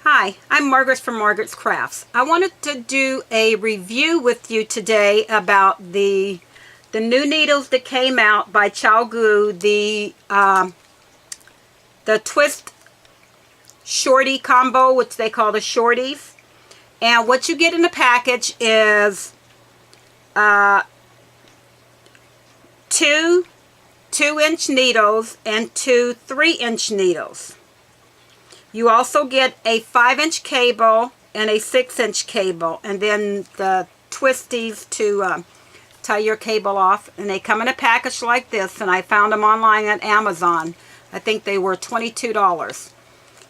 Hi, I'm Margaret from Margaret's Crafts. I wanted to do a review with you today about the new needles that came out by ChiaoGoo, the twist shorty combo, which they call the Shorties. And what you get in the package is two 2-inch needles and two 3-inch needles. You also get a 5-inch cable and a 6-inch cable, and then the twisties to tie your cable off. And they come in a package like this, and I found them online at Amazon. I think they were $22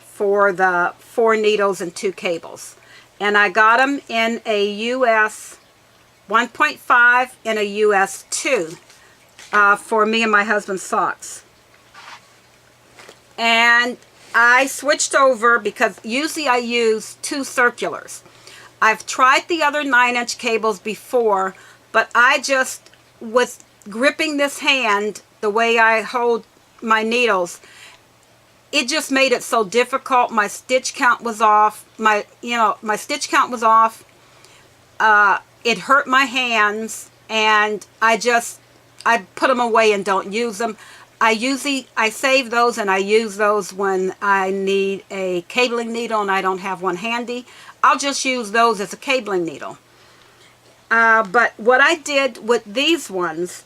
for the 4 needles and 2 cables. And I got them in a US 1.5 and a US 2 for me and my husband's socks. And I switched over because usually I use 2 circulars. I've tried the other 9-inch cables before, but I just, with gripping this hand, the way I hold my needles, it just made it so difficult. My stitch count was off. My stitch count was off. It hurt my hands, and I put them away and don't use them. I save those and I use those when I need a cabling needle and I don't have one handy. I'll just use those as a cabling needle. But what I did with these ones,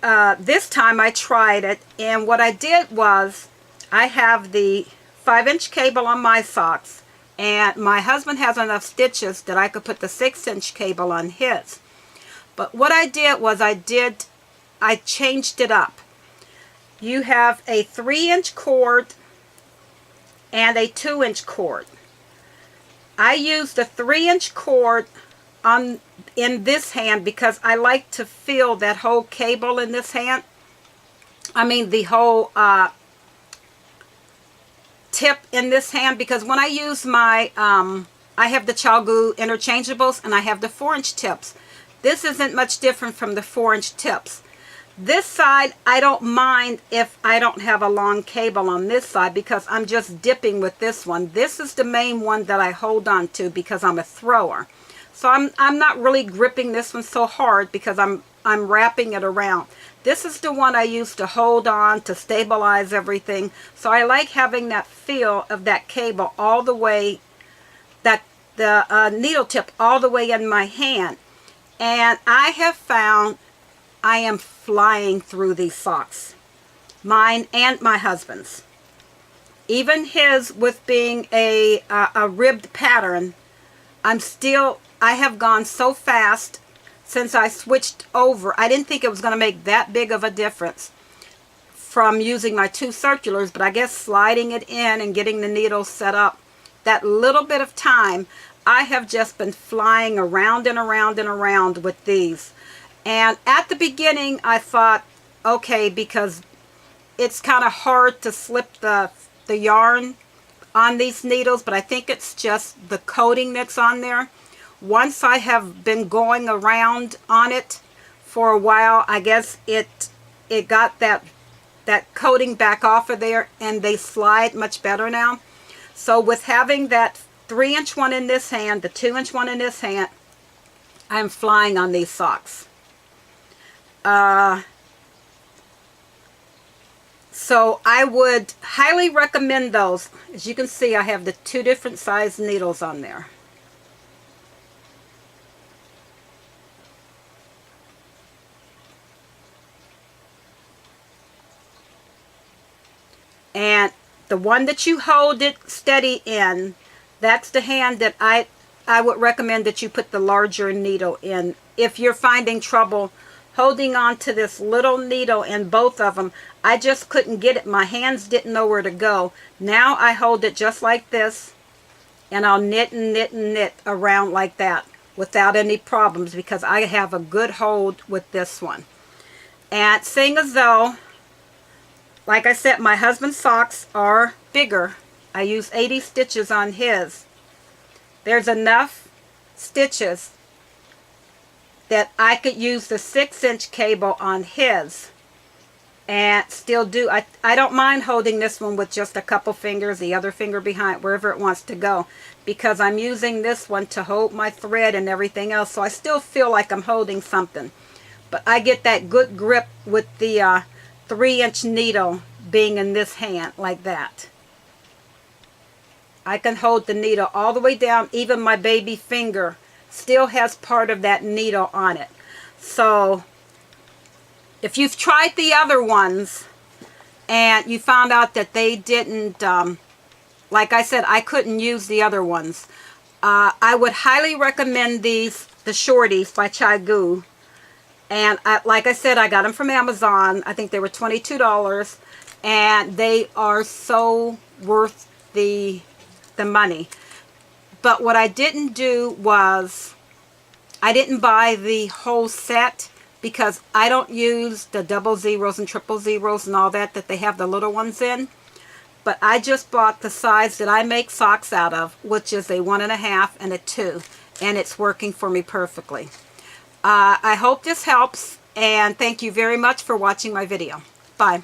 this time I tried it, and what I did was I have the 5-inch cable on my socks, and my husband has enough stitches that I could put the 6-inch cable on his. But what I did was I changed it up. You have a 3-inch cord and a 2-inch cord. I use the 3-inch cord in this hand because I like to feel that whole cable in this hand. I mean the whole tip in this hand, because when I use my, I have the ChiaoGoo interchangeables and I have the 4-inch tips. This isn't much different from the 4-inch tips. This side, I don't mind if I don't have a long cable on this side because I'm just dipping with this one. This is the main one that I hold on to because I'm a thrower. So I'm not really gripping this one so hard because I'm wrapping it around. This is the one I use to hold on, to stabilize everything. So I like having that feel of that cable all the way, the needle tip all the way in my hand. And I have found I am flying through these socks, mine and my husband's. Even his, with being a ribbed pattern, I have gone so fast since I switched over. I didn't think it was going to make that big of a difference from using my 2 circulars, but I guess sliding it in and getting the needles set up, that little bit of time, I have just been flying around and around and around with these. And at the beginning, I thought, okay, because it's kind of hard to slip the yarn on these needles, but I think it's just the coating that's on there. Once I have been going around on it for a while, I guess it got that coating back off of there, and they slide much better now. So with having that 3-inch one in this hand, the 2-inch one in this hand, I'm flying on these socks. So I would highly recommend those. As you can see, I have the 2 different size needles on there. And the one that you hold it steady in, that's the hand that I would recommend that you put the larger needle in. If you're finding trouble holding on to this little needle in both of them, I just couldn't get it. My hands didn't know where to go. Now I hold it just like this, and I'll knit and knit and knit around like that without any problems because I have a good hold with this one. And seeing as though, like I said, my husband's socks are bigger, I use 80 stitches on his. There's enough stitches that I could use the 6-inch cable on his and still do. I don't mind holding this one with just a couple fingers, the other finger behind, wherever it wants to go, because I'm using this one to hold my thread and everything else, so I still feel like I'm holding something. But I get that good grip with the 3-inch needle being in this hand like that. I can hold the needle all the way down. Even my baby finger still has part of that needle on it. So if you've tried the other ones and you found out that they didn't, like I said, I couldn't use the other ones, I would highly recommend these, the Shorties by ChiaoGoo. And like I said, I got them from Amazon. I think they were $22, and they are so worth the money. But what I didn't do was, I didn't buy the whole set, because I don't use the 00s and 000s and all that they have the little ones in. But I just bought the size that I make socks out of, which is a 1.5 and a 2, and it's working for me perfectly. I hope this helps, and thank you very much for watching my video. Bye.